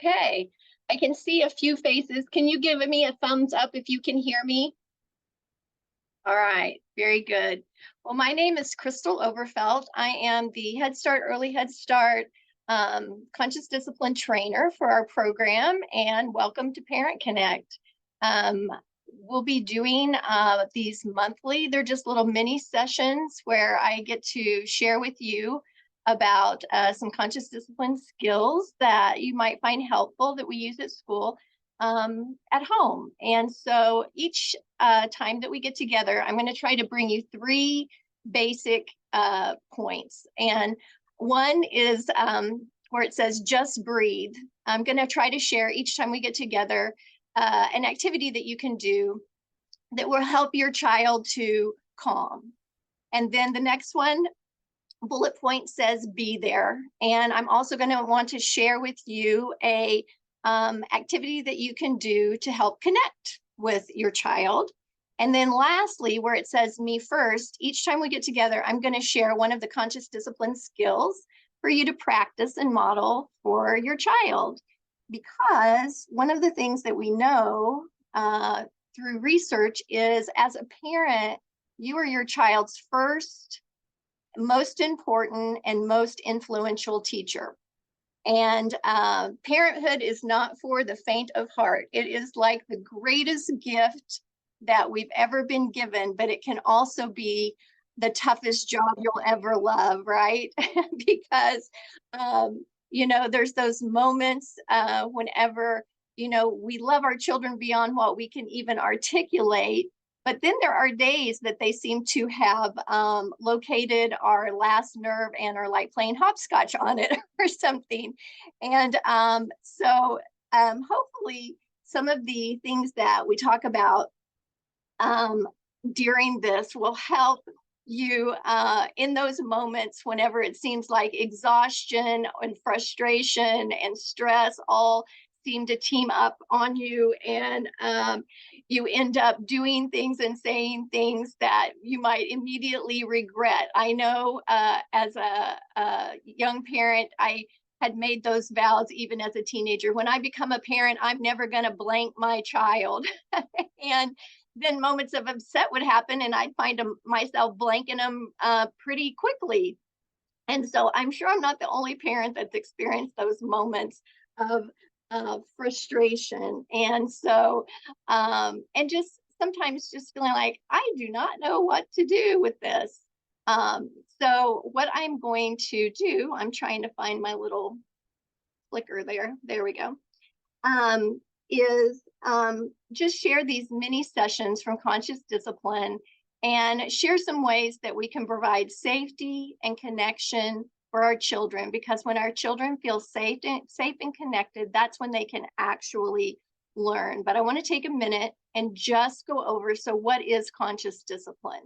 Okay, I can see a few faces. Can you give me a thumbs up if you can hear me? All right, very good. Well, my name is Crystal Overfelt. I am the Head Start Early Head Start conscious discipline trainer for our program, and welcome to Parent Connect. Um, we'll be doing these monthly. They're just little mini sessions where I get to share with you about some conscious discipline skills that you might find helpful that we use at school at home. And so each time that we get together, I'm going to try to bring you three basic points. And one is where it says just breathe. I'm going to try to share each time we get together an activity that you can do that will help your child to calm. And then the next one, bullet point, says be there. And I'm also going to want to share with you a activity that you can do to help connect with your child. And then lastly, where it says me first, each time we get together, I'm going to share one of the conscious discipline skills for you to practice and model for your child. Because one of the things that we know through research is, as a parent, you are your child's first, most important, and most influential teacher. And parenthood is not for the faint of heart. It is like the greatest gift that we've ever been given, but it can also be the toughest job you'll ever love, right? Because, there's those moments whenever, we love our children beyond what we can even articulate. But then there are days that they seem to have located our last nerve and are like playing hopscotch on it or something. And so hopefully some of the things that we talk about during this will help you in those moments whenever it seems like exhaustion and frustration and stress all seem to team up on you, and you end up doing things and saying things that you might immediately regret. I know as a young parent, I had made those vows even as a teenager. When I become a parent, I'm never going to blank my child. And then moments of upset would happen, and I'd find myself blanking them pretty quickly. And so I'm sure I'm not the only parent that's experienced those moments of frustration. And so, and just sometimes just feeling like I do not know what to do with this. So what I'm going to do, I'm trying to find my little clicker there. There we go. Is just share these mini sessions from conscious discipline and share some ways that we can provide safety and connection for our children, because when our children feel safe and connected, that's when they can actually learn. But I want to take a minute and just go over, so what is conscious discipline?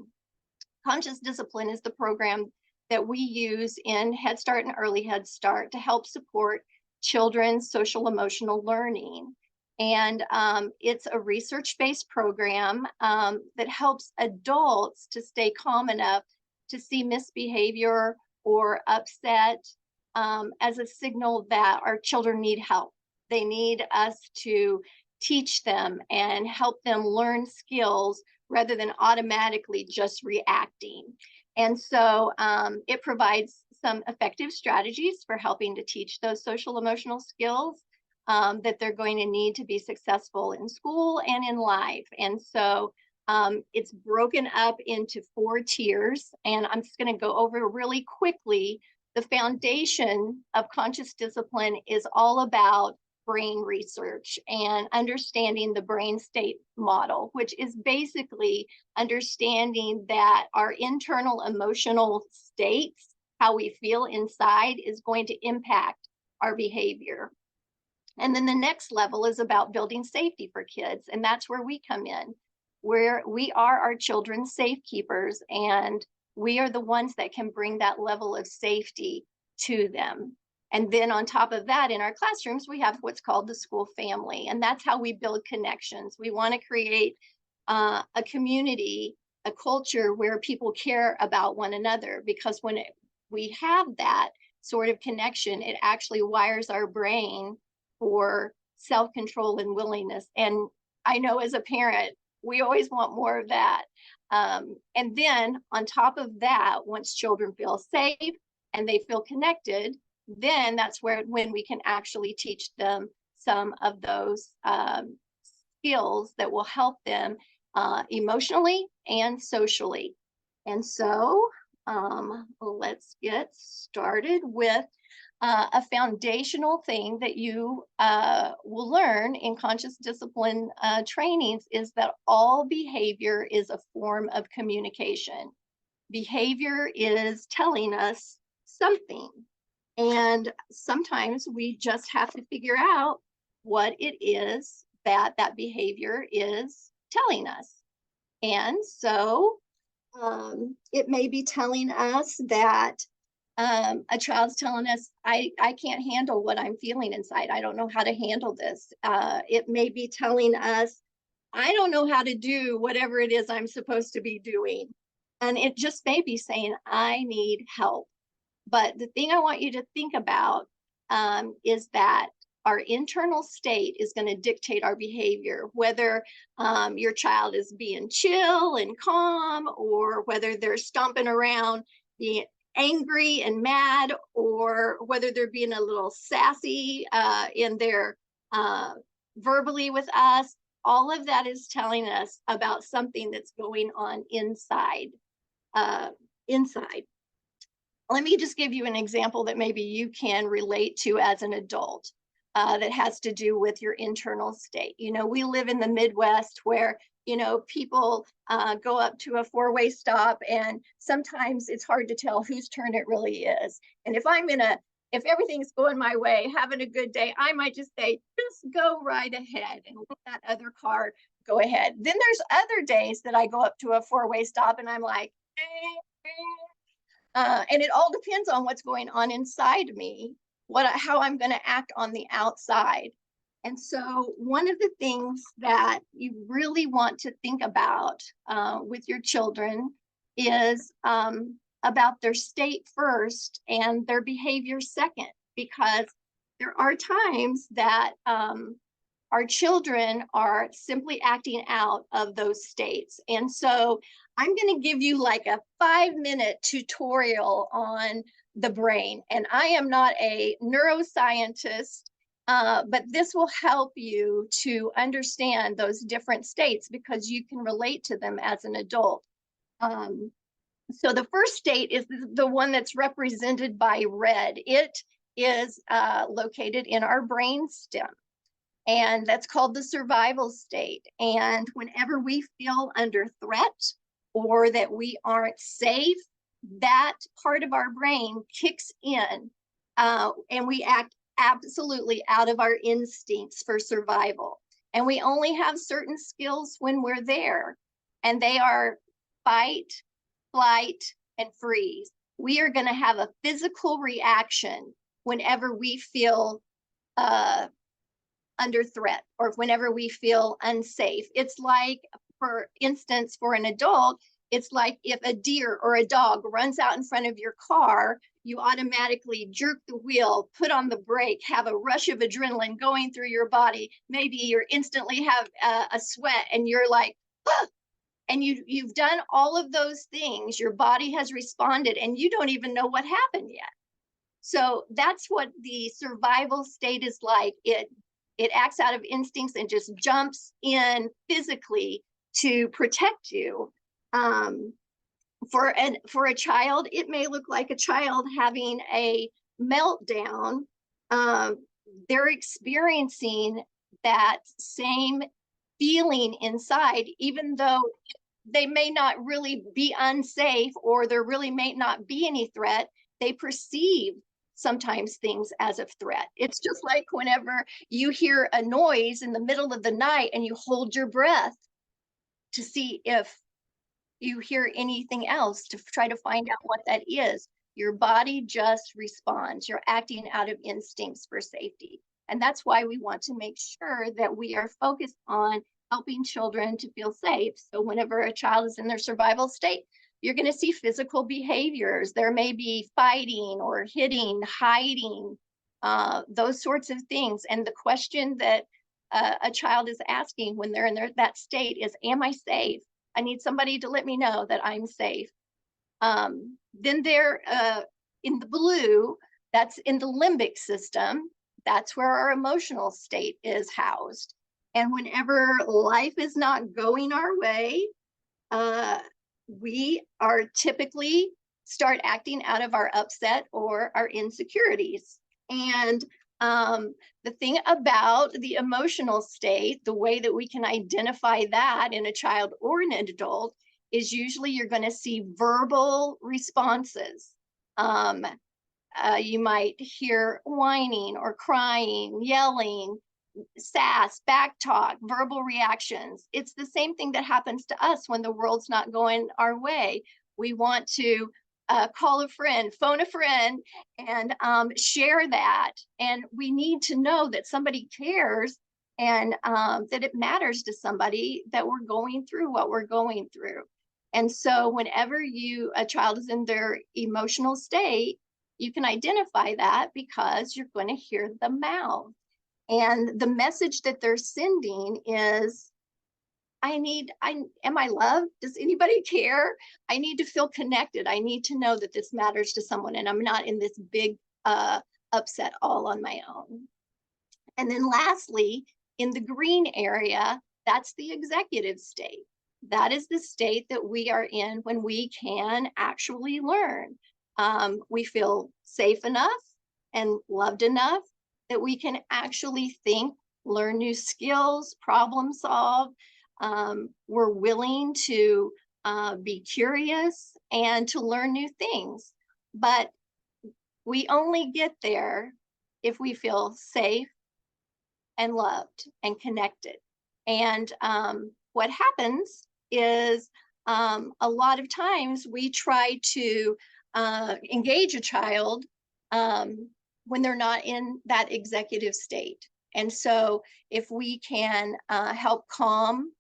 Conscious discipline is the program that we use in Head Start and Early Head Start to help support children's social emotional learning. And it's a research-based program that helps adults to stay calm enough to see misbehavior or upset as a signal that our children need help. They need us to teach them and help them learn skills rather than automatically just reacting. And so it provides some effective strategies for helping to teach those social emotional skills that they're going to need to be successful in school and in life. And so it's broken up into 4 tiers, and I'm just going to go over really quickly. The foundation of conscious discipline is all about brain research and understanding the brain state model, which is basically understanding that our internal emotional states, how we feel inside, is going to impact our behavior. And then the next level is about building safety for kids. And that's where we come in, where we are our children's safekeepers, and we are the ones that can bring that level of safety to them. And then on top of that, in our classrooms, we have what's called the school family. And that's how we build connections. We want to create a community, a culture where people care about one another, because when we have that sort of connection, it actually wires our brain for self-control and willingness. And I know as a parent, we always want more of that. And then on top of that, once children feel safe and they feel connected, then that's when we can actually teach them some of those skills that will help them emotionally and socially. And so let's get started with a foundational thing that you will learn in conscious discipline trainings is that all behavior is a form of communication. Behavior is telling us something. And sometimes we just have to figure out what it is that that behavior is telling us. And so it may be telling us that a child's telling us, I can't handle what I'm feeling inside. I don't know how to handle this. It may be telling us, I don't know how to do whatever it is I'm supposed to be doing. And it just may be saying, I need help. But the thing I want you to think about is that our internal state is going to dictate our behavior, whether your child is being chill and calm, or whether they're stomping around being angry and mad, or whether they're being a little sassy in their verbally with us. All of that is telling us about something that's going on inside. Let me just give you an example that maybe you can relate to as an adult that has to do with your internal state. You know, we live in the Midwest where, you know, people go up to a four-way stop, and sometimes it's hard to tell whose turn it really is. And if everything's going my way, having a good day, I might just say, just go right ahead and let that other car go ahead. Then there's other days that I go up to a four-way stop and I'm like, and it all depends on what's going on inside me, how I'm going to act on the outside. And so one of the things that you really want to think about with your children is about their state first and their behavior second, because there are times that our children are simply acting out of those states. And so I'm going to give you like a 5-minute tutorial on the brain. And I am not a neuroscientist, but this will help you to understand those different states because you can relate to them as an adult. So the first state is the one that's represented by red. It is located in our brain stem. And that's called the survival state. And whenever we feel under threat or that we aren't safe, that part of our brain kicks in and we act absolutely out of our instincts for survival. And we only have certain skills when we're there. And they are fight, flight, and freeze. We are going to have a physical reaction whenever we feel under threat or whenever we feel unsafe. It's like, for instance, for an adult, it's like if a deer or a dog runs out in front of your car, you automatically jerk the wheel, put on the brake, have a rush of adrenaline going through your body. Maybe you instantly have a sweat and you're like, ah! And you've done all of those things. Your body has responded and you don't even know what happened yet. So that's what the survival state is like. It acts out of instincts and just jumps in physically to protect you. For a child, it may look like a child having a meltdown. They're experiencing that same feeling inside, even though they may not really be unsafe or there really may not be any threat. They perceive sometimes things as a threat. It's just like whenever you hear a noise in the middle of the night and you hold your breath to see if you hear anything else to try to find out what that is. Your body just responds. You're acting out of instincts for safety. And that's why we want to make sure that we are focused on helping children to feel safe. So whenever a child is in their survival state, you're going to see physical behaviors. There may be fighting or hitting, hiding, those sorts of things. And the question that a child is asking when they're in that state is, am I safe? I need somebody to let me know that I'm safe. Then they're in the blue, that's in the limbic system. That's where our emotional state is housed. And whenever life is not going our way, we are typically start acting out of our upset or our insecurities. And the thing about the emotional state, the way that we can identify that in a child or an adult, is usually you're going to see verbal responses. You might hear whining or crying, yelling, sass, back talk, verbal reactions. It's the same thing that happens to us when the world's not going our way. We want to call a friend, phone a friend, and share that. And we need to know that somebody cares and that it matters to somebody that we're going through what we're going through. And so whenever a child is in their emotional state, you can identify that because you're going to hear the mouth. And the message that they're sending is, am I loved? Does anybody care? I need to feel connected. I need to know that this matters to someone and I'm not in this big upset all on my own. And then lastly, in the green area, that's the executive state. That is the state that we are in when we can actually learn. We feel safe enough and loved enough that we can actually think, learn new skills, problem solve. We're willing to be curious and to learn new things. But we only get there if we feel safe and loved and connected. And what happens is a lot of times we try to engage a child when they're not in that executive state. And so if we can help calm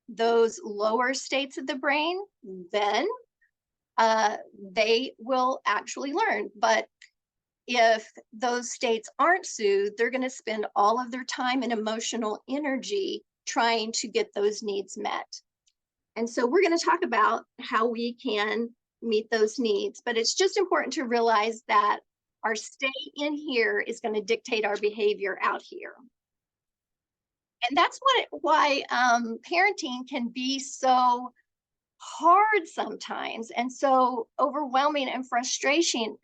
those lower states of the brain, then they will actually learn. But if those states aren't soothed, they're going to spend all of their time and emotional energy trying to get those needs met. And so we're going to talk about how we can meet those needs. But it's just important to realize that our state in here is going to dictate our behavior out here. And that's why parenting can be so hard sometimes and so overwhelming and frustrating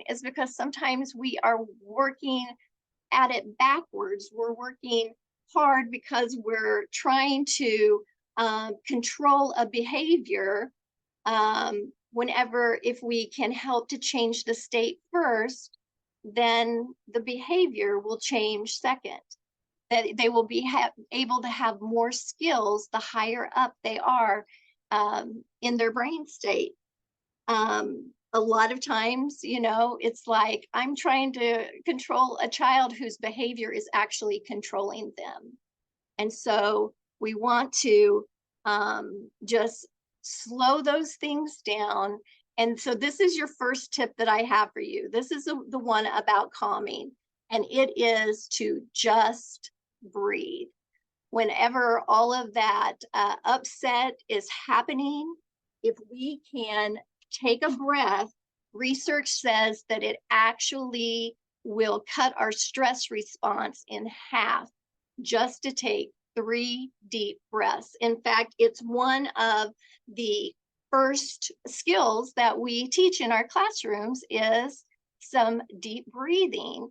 is because sometimes we are working at it backwards. We're working hard because we're trying to control a behavior whenever if we can help to change the state first, then the behavior will change second. That they will be able to have more skills the higher up they are in their brain state. A lot of times, it's like I'm trying to control a child whose behavior is actually controlling them. And so we want to just slow those things down. And so this is your first tip that I have for you. This is the one about calming, and it is to just breathe. Whenever all of that upset is happening, if we can take a breath, research says that it actually will cut our stress response in half just to take 3 deep breaths. In fact, it's one of the first skills that we teach in our classrooms is some deep breathing,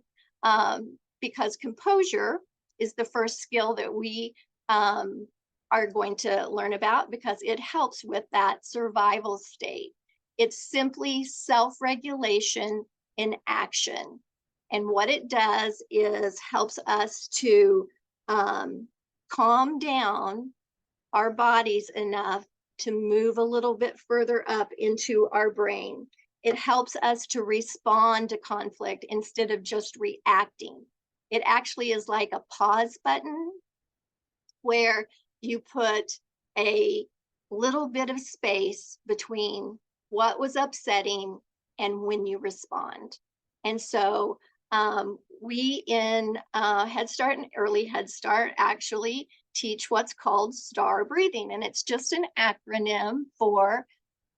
because composure is the first skill that we are going to learn about because it helps with that survival state. It's simply self-regulation in action. And what it does is helps us to calm down our bodies enough to move a little bit further up into our brain. It helps us to respond to conflict instead of just reacting. It actually is like a pause button where you put a little bit of space between what was upsetting and when you respond. And so We in Head Start and Early Head Start actually teach what's called STAR breathing, and it's just an acronym for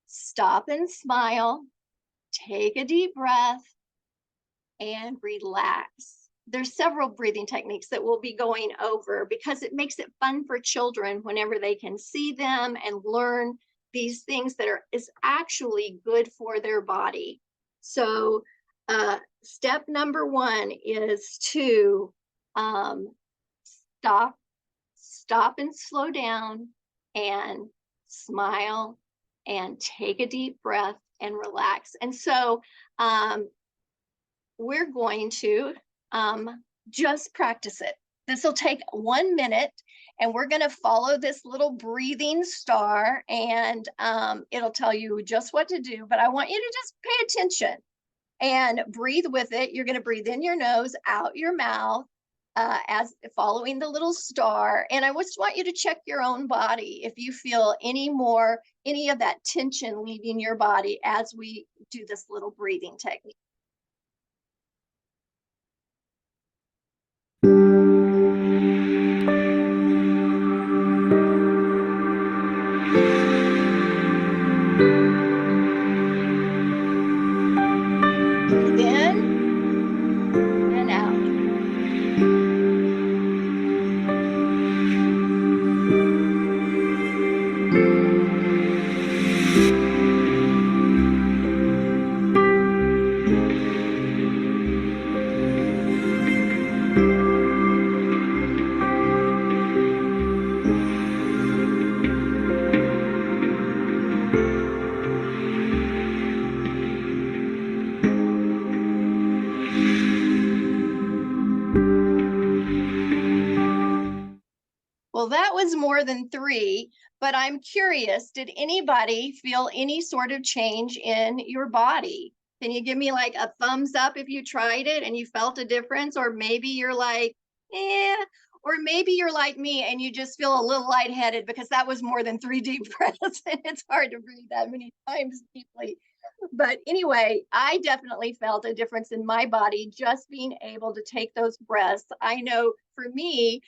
stop and smile, take a deep breath, and relax. There's several breathing techniques that we'll be going over because it makes it fun for children whenever they can see them and learn these things that is actually good for their body. So step number one is to stop and slow down and smile and take a deep breath and relax. And so we're going to just practice it. This will take 1 minute, and we're going to follow this little breathing star, and it'll tell you just what to do. But I want you to just pay attention and breathe with it. You're going to breathe in your nose, out your mouth, as following the little star. And I just want you to check your own body if you feel any of that tension leaving your body as we do this little breathing technique. Breathe in and out. Well, that was more than 3, but I'm curious, did anybody feel any sort of change in your body? Can you give me like a thumbs up if you tried it and you felt a difference? Or maybe you're like, eh, or maybe you're like me and you just feel a little lightheaded because that was more than 3 deep breaths and it's hard to breathe that many times deeply. But anyway, I definitely felt a difference in my body just being able to take those breaths. I know for me,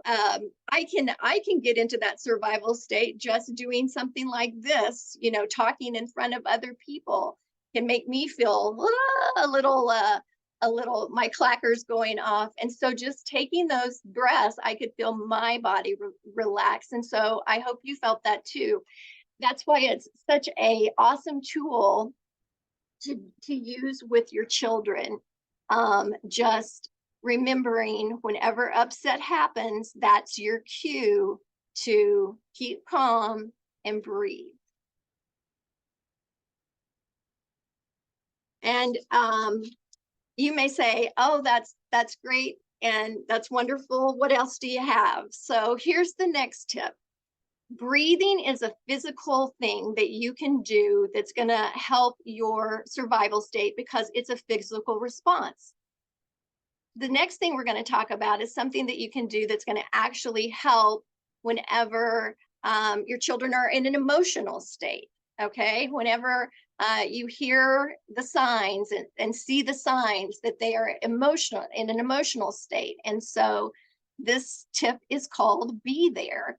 I can get into that survival state just doing something like this. Talking in front of other people can make me feel a little my clackers going off. And so just taking those breaths, I could feel my body relax. And so I hope you felt that too. That's why it's such a awesome tool to use with your children. Just remembering whenever upset happens, that's your cue to keep calm and breathe. And you may say, oh, that's great and that's wonderful. What else do you have? So here's the next tip. Breathing is a physical thing that you can do that's going to help your survival state because it's a physical response. The next thing we're going to talk about is something that you can do that's going to actually help whenever your children are in an emotional state. Okay, whenever you hear the signs and see the signs that they are emotional, in an emotional state. And so this tip is called Be There.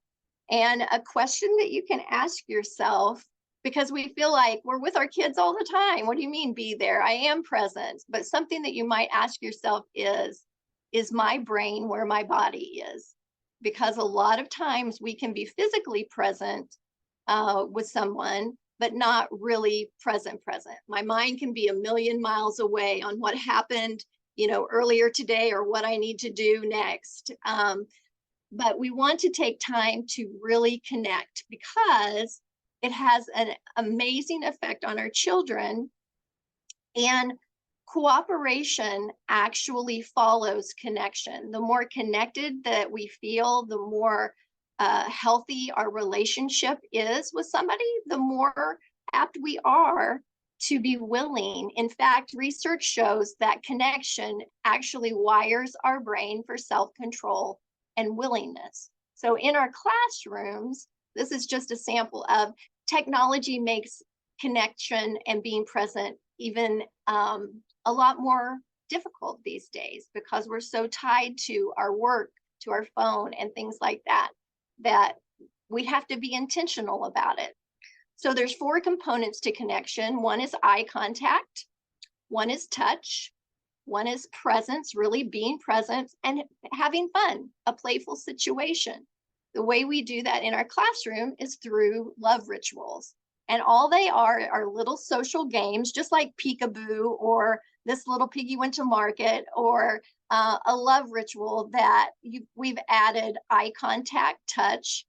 And a question that you can ask yourself, because we feel like we're with our kids all the time. What do you mean be there? I am present. But something that you might ask yourself is my brain where my body is? Because a lot of times we can be physically present with someone, but not really present. My mind can be a million miles away on what happened, earlier today or what I need to do next. But we want to take time to really connect because it has an amazing effect on our children. And cooperation actually follows connection. The more connected that we feel, the more healthy our relationship is with somebody, the more apt we are to be willing. In fact, research shows that connection actually wires our brain for self-control and willingness. So in our classrooms, this is just a sample of technology makes connection and being present even a lot more difficult these days because we're so tied to our work, to our phone and things like that, that we have to be intentional about it. So there's 4 components to connection. One is eye contact, one is touch, one is presence, really being present and having fun, a playful situation. The way we do that in our classroom is through love rituals. And all they are little social games, just like peekaboo or this little piggy went to market, or a love ritual that we've added eye contact, touch,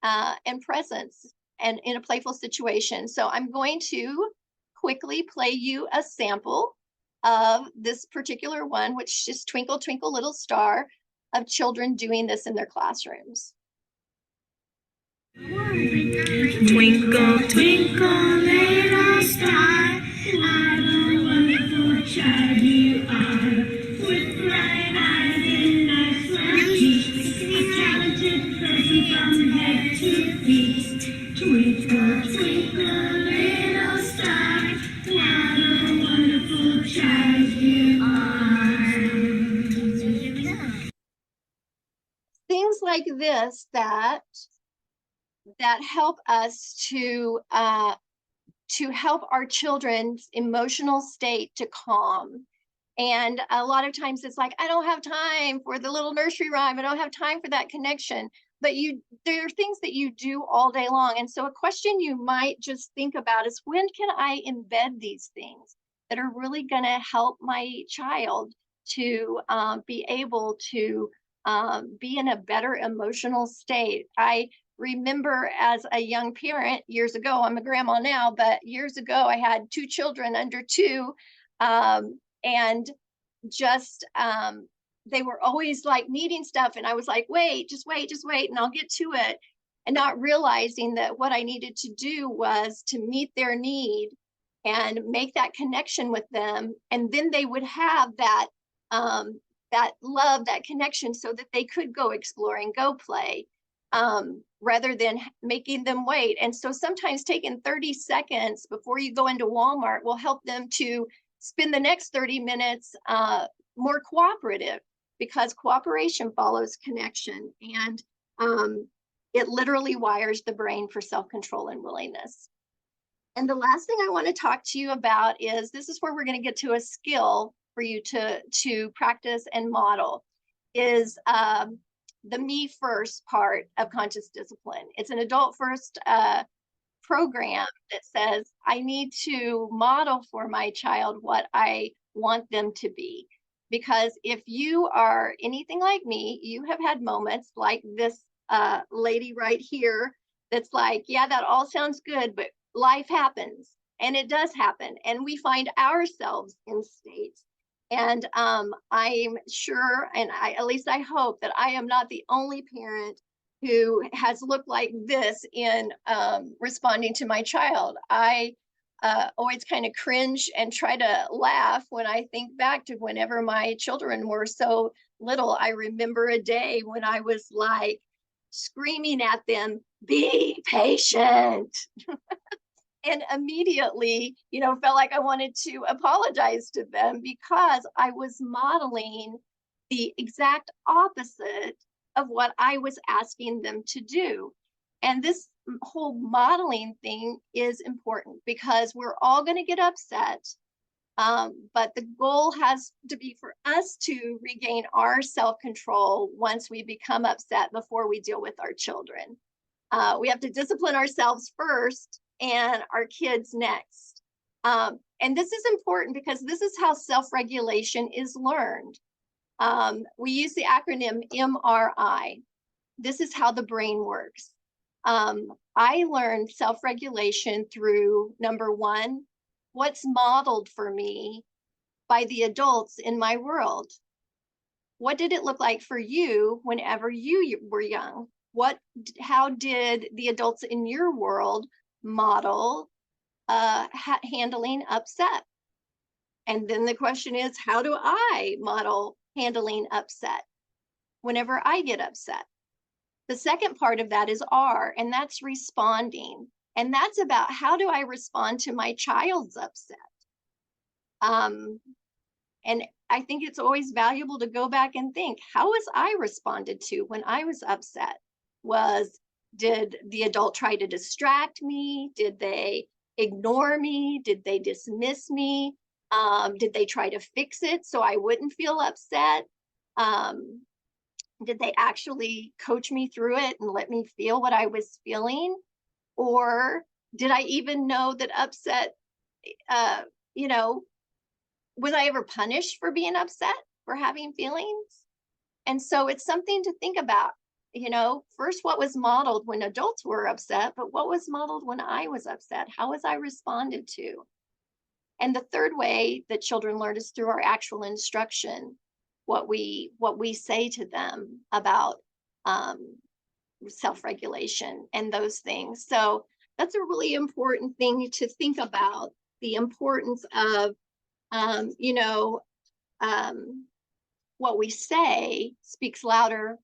and presence, and in a playful situation. So I'm going to quickly play you a sample of this particular one, which is Twinkle, Twinkle, Little Star, of children doing this in their classrooms. Twinkle, twinkle, little star, what a wonderful child you are. With bright eyes and nice round cheeks, a talented person from head to feet. Twinkle, twinkle, little star, what a wonderful child you are. Things like this that help us to help our children's emotional state to calm. And a lot of times it's like, I don't have time for the little nursery rhyme. I don't have time for that connection. But there are things that you do all day long. And so a question you might just think about is, when can I embed these things that are really going to help my child to be able to be in a better emotional state? I remember as a young parent years ago, I'm a grandma now, but years ago I had 2 children under 2, and just they were always like needing stuff, and I was like, wait, and I'll get to it, and not realizing that what I needed to do was to meet their need and make that connection with them, and then they would have that love, that connection, so that they could go explore and go play, rather than making them wait. And so sometimes taking 30 seconds before you go into Walmart will help them to spend the next 30 minutes more cooperative, because cooperation follows connection, and it literally wires the brain for self-control and willingness. And the last thing I want to talk to you about is, this is where we're going to get to a skill for you to practice and model, is the me first part of conscious discipline. It's an adult first program that says I need to model for my child what I want them to be. Because if you are anything like me, you have had moments like this lady right here that's like, yeah, that all sounds good, but life happens, and it does happen, and we find ourselves in states. And I'm sure, and at least I hope, that I am not the only parent who has looked like this in responding to my child. I always kind of cringe and try to laugh when I think back to whenever my children were so little. I remember a day when I was like screaming at them, be patient. And immediately, felt like I wanted to apologize to them, because I was modeling the exact opposite of what I was asking them to do. And this whole modeling thing is important, because we're all going to get upset. But the goal has to be for us to regain our self-control once we become upset, before we deal with our children. We have to discipline ourselves first and our kids next. And this is important, because this is how self-regulation is learned. We use the acronym MRI. This is how the brain works. I learned self-regulation through, number 1, what's modeled for me by the adults in my world. What did it look like for you whenever you were young? How did the adults in your world model handling upset? And then the question is, how do I model handling upset whenever I get upset? The second part of that is R, and that's responding. And that's about, how do I respond to my child's upset? And I think it's always valuable to go back and think, how was I responded to when I was upset? Did the adult try to distract me? Did they ignore me? Did they dismiss me? Did they try to fix it so I wouldn't feel upset? Um, did they actually coach me through it and let me feel what I was feeling? Or did I even know that upset, uh, you know, was I ever punished for being upset, for having feelings? And so it's something to think about. First, what was modeled when adults were upset, but what was modeled when I was upset? How was I responded to? And the third way that children learn is through our actual instruction, what we say to them about um, self-regulation and those things. So that's a really important thing to think about, the importance of um, you know um, what we say speaks louder.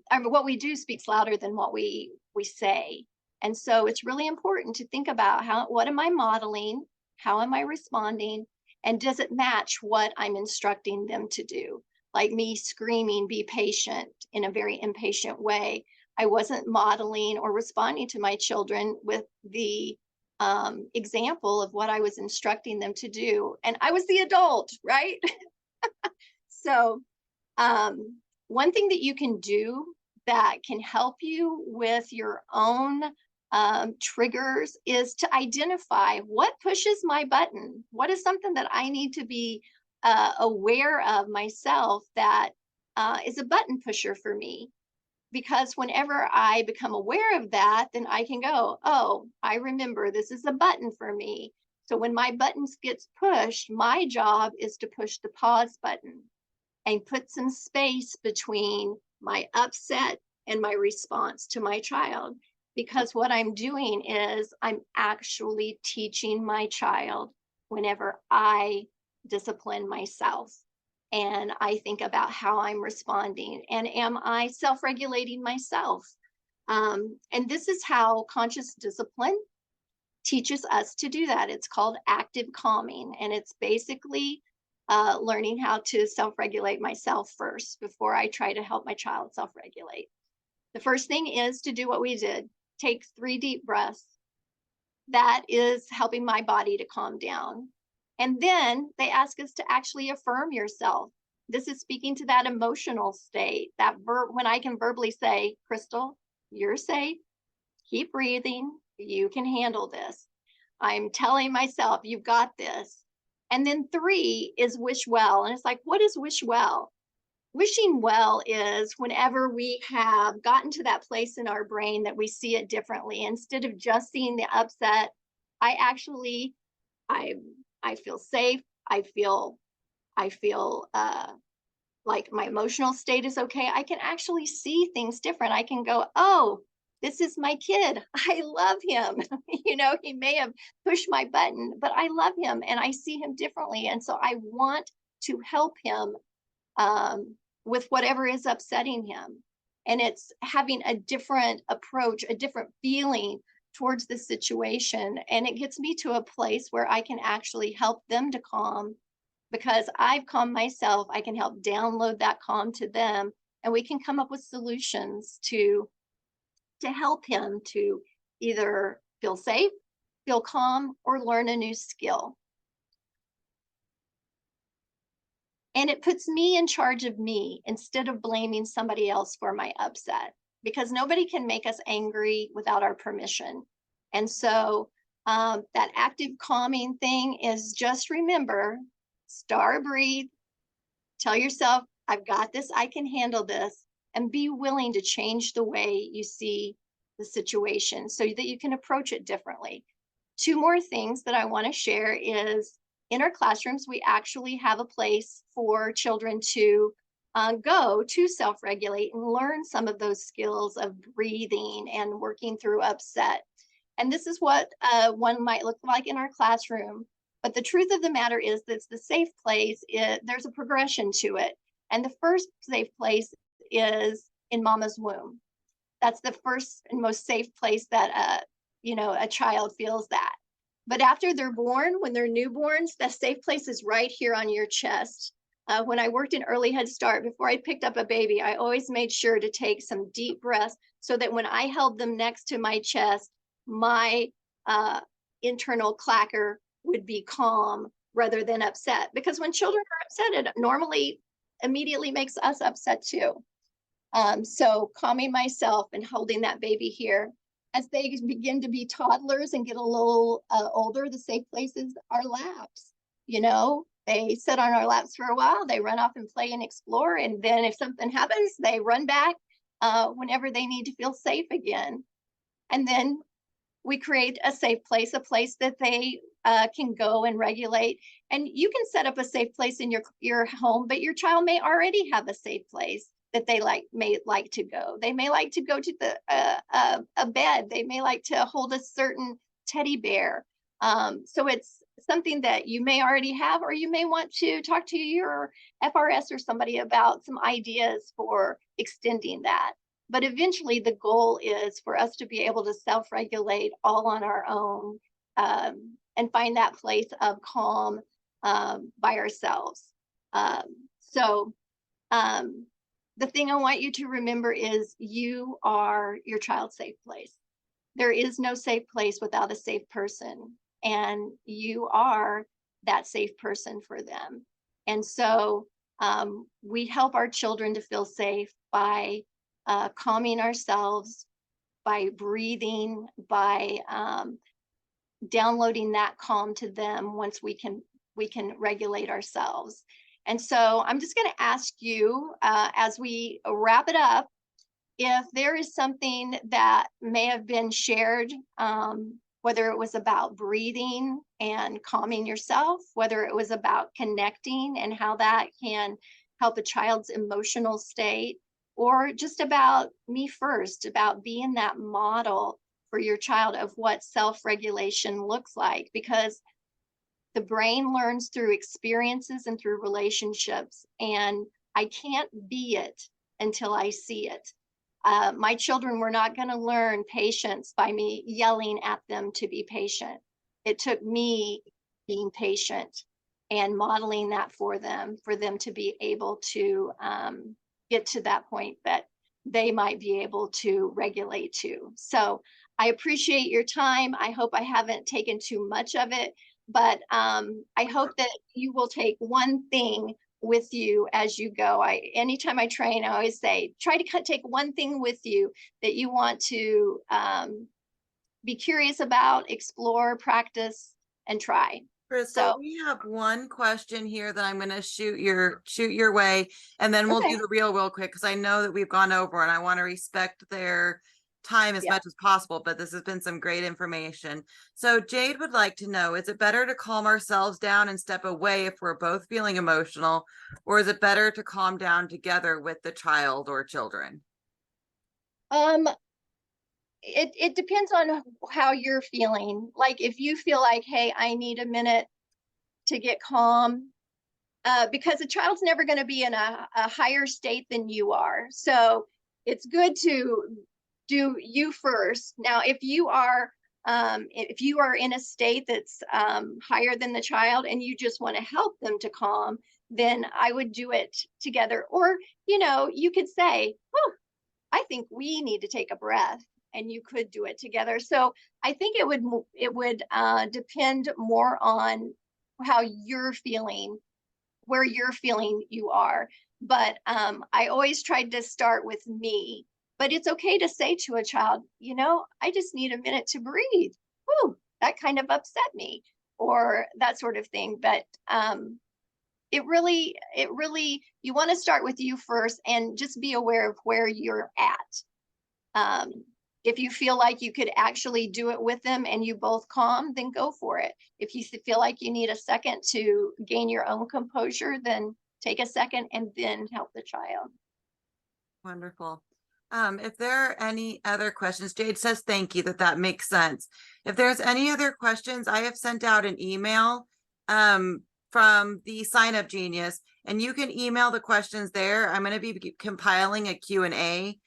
I mean, what we do speaks louder than what we say. And so it's really important to think about what am I modeling? How am I responding? And does it match what I'm instructing them to do? Like me screaming, be patient in a very impatient way. I wasn't modeling or responding to my children with the example of what I was instructing them to do. And I was the adult, right? So one thing that you can do that can help you with your own triggers is to identify what pushes my button. What is something that I need to be aware of myself that is a button pusher for me? Because whenever I become aware of that, then I can go, oh, I remember this is a button for me. So when my buttons gets pushed, my job is to push the pause button and put some space between my upset and my response to my child. Because what I'm doing is I'm actually teaching my child whenever I discipline myself. And I think about how I'm responding and am I self regulating myself? And this is how conscious discipline teaches us to do that. It's called active calming, and it's basically learning how to self regulate myself first before I try to help my child self regulate. The first thing is to do what we did, take 3 deep breaths. That is helping my body to calm down. And then they ask us to actually affirm yourself. This is speaking to that emotional state, that when I can verbally say, Crystal, you're safe, keep breathing, you can handle this. I'm telling myself, you've got this. And then 3 is wish well. And it's like, what is wish well? Wishing well is whenever we have gotten to that place in our brain that we see it differently. Instead of just seeing the upset, I actually, I, I feel safe. I feel like my emotional state is okay. I can actually see things different. I can go, oh, this is my kid. I love him. He may have pushed my button, but I love him and I see him differently. And so I want to help him with whatever is upsetting him. And it's having a different approach, a different feeling towards the situation. And it gets me to a place where I can actually help them to calm because I've calmed myself. I can help download that calm to them, and we can come up with solutions to help him to either feel safe, feel calm, or learn a new skill. And it puts me in charge of me instead of blaming somebody else for my upset, because nobody can make us angry without our permission. And so that active calming thing is just remember, star breathe, tell yourself, I've got this, I can handle this, and be willing to change the way you see the situation so that you can approach it differently. 2 more things that I want to share is in our classrooms, we actually have a place for children to go to self-regulate and learn some of those skills of breathing and working through upset. And this is what one might look like in our classroom. But the truth of the matter is that it's the safe place. There's a progression to it. And the first safe place is in mama's womb. That's the first and most safe place that a child feels that. But after they're born, when they're newborns, that safe place is right here on your chest. when I worked in early Head Start, before I picked up a baby, I always made sure to take some deep breaths so that when I held them next to my chest, my internal clacker would be calm rather than upset. Because when children are upset, it normally immediately makes us upset too. So calming myself and holding that baby here. As they begin to be toddlers and get a little older, the safe places are laps. You know, they sit on our laps for a while, they run off and play and explore. And then if something happens, they run back whenever they need to feel safe again. And then we create a safe place, a place that they can go and regulate. And you can set up a safe place in your home, but your child may already have a safe place that they may like to go. They may like to go to the a bed. They may like to hold a certain teddy bear. So it's something that you may already have, or you may want to talk to your FRS or somebody about some ideas for extending that. But eventually the goal is for us to be able to self-regulate all on our own and find that place of calm by ourselves. So the thing I want you to remember is you are your child's safe place. There is no safe place without a safe person, and you are that safe person for them. And so we help our children to feel safe by calming ourselves, by breathing, by downloading that calm to them once we can regulate ourselves. And so I'm just going to ask you as we wrap it up, if there is something that may have been shared, whether it was about breathing and calming yourself, whether it was about connecting and how that can help a child's emotional state, or just about me first, about being that model for your child of what self-regulation looks like, because the brain learns through experiences and through relationships, and I can't be it until I see it. My children were not going to learn patience by me yelling at them to be patient. It took me being patient and modeling that for them to be able to get to that point that they might be able to regulate to. So I appreciate your time. I hope I haven't taken too much of it, but I hope that you will take one thing with you as you go. Anytime I train, I always say, try to take one thing with you that you want to be curious about, explore, practice, and try. Crystal, we have one question here that I'm going to shoot your way, and then we'll do the real quick, because I know that we've gone over and I want to respect their time as much as possible, but this has been some great information. So Jade would like to know, is it better to calm ourselves down and step away if we're both feeling emotional, or is it better to calm down together with the child or children? It depends on how you're feeling. Like if you feel like, hey, I need a minute to get calm, because a child's never going to be in a higher state than you are. So it's good to do you first. Now, if you are in a state that's higher than the child and you just want to help them to calm, then I would do it together. Or, you could say, oh, I think we need to take a breath, and you could do it together. So I think it would depend more on how you're feeling, where you're feeling you are. But I always tried to start with me. But it's okay to say to a child, I just need a minute to breathe. Whew, that kind of upset me, or that sort of thing. But it really, you want to start with you first and just be aware of where you're at. If you feel like you could actually do it with them and you both calm, then go for it. If you feel like you need a second to gain your own composure, then take a second and then help the child. Wonderful. If there are any other questions, Jade says thank you, that makes sense. If there's any other questions, I have sent out an email from the Sign Up Genius, and you can email the questions there. I'm going to be compiling a Q&A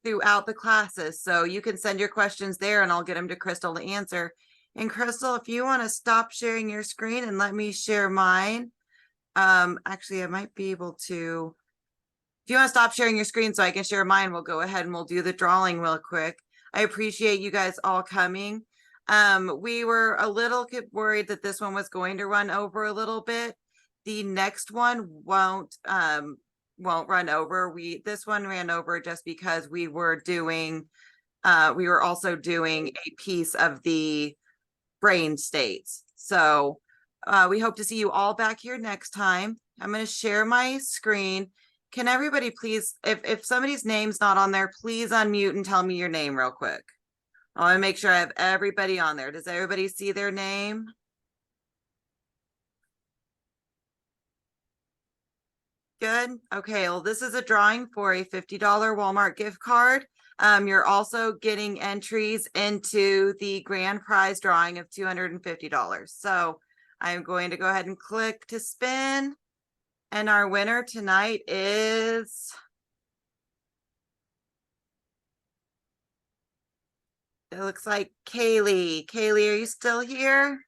throughout the classes, so you can send your questions there and I'll get them to Crystal to answer. And Crystal, if you want to stop sharing your screen and let me share mine, Actually, I might be able to. If you want to stop sharing your screen so I can share mine, we'll go ahead and we'll do the drawing real quick. I appreciate you guys all coming. We were a little worried that this one was going to run over a little bit. The next one won't run over. This one ran over just because we were also doing a piece of the brain states. So we hope to see you all back here next time. I'm going to share my screen. Can everybody please, if somebody's name's not on there, please unmute and tell me your name real quick. I want to make sure I have everybody on there. Does everybody see their name? Good. Okay, well, this is a drawing for a $50 Walmart gift card. You're also getting entries into the grand prize drawing of $250. So I'm going to go ahead and click to spin. And our winner tonight is, it looks like Kaylee. Kaylee, are you still here?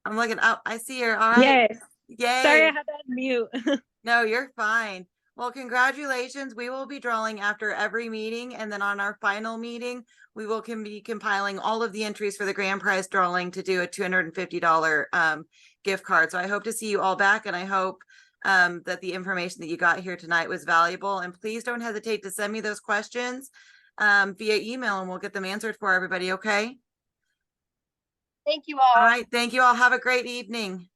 I'm looking up. I see her. All right. Yes. Yay. Sorry, I had that mute. No, you're fine. Well, congratulations. We will be drawing after every meeting. And then on our final meeting, we will be compiling all of the entries for the grand prize drawing to do a $250 gift card. So I hope to see you all back. And I hope that the information that you got here tonight was valuable. And please don't hesitate to send me those questions via email and we'll get them answered for everybody. Okay. Thank you all. All right. Thank you all. Have a great evening.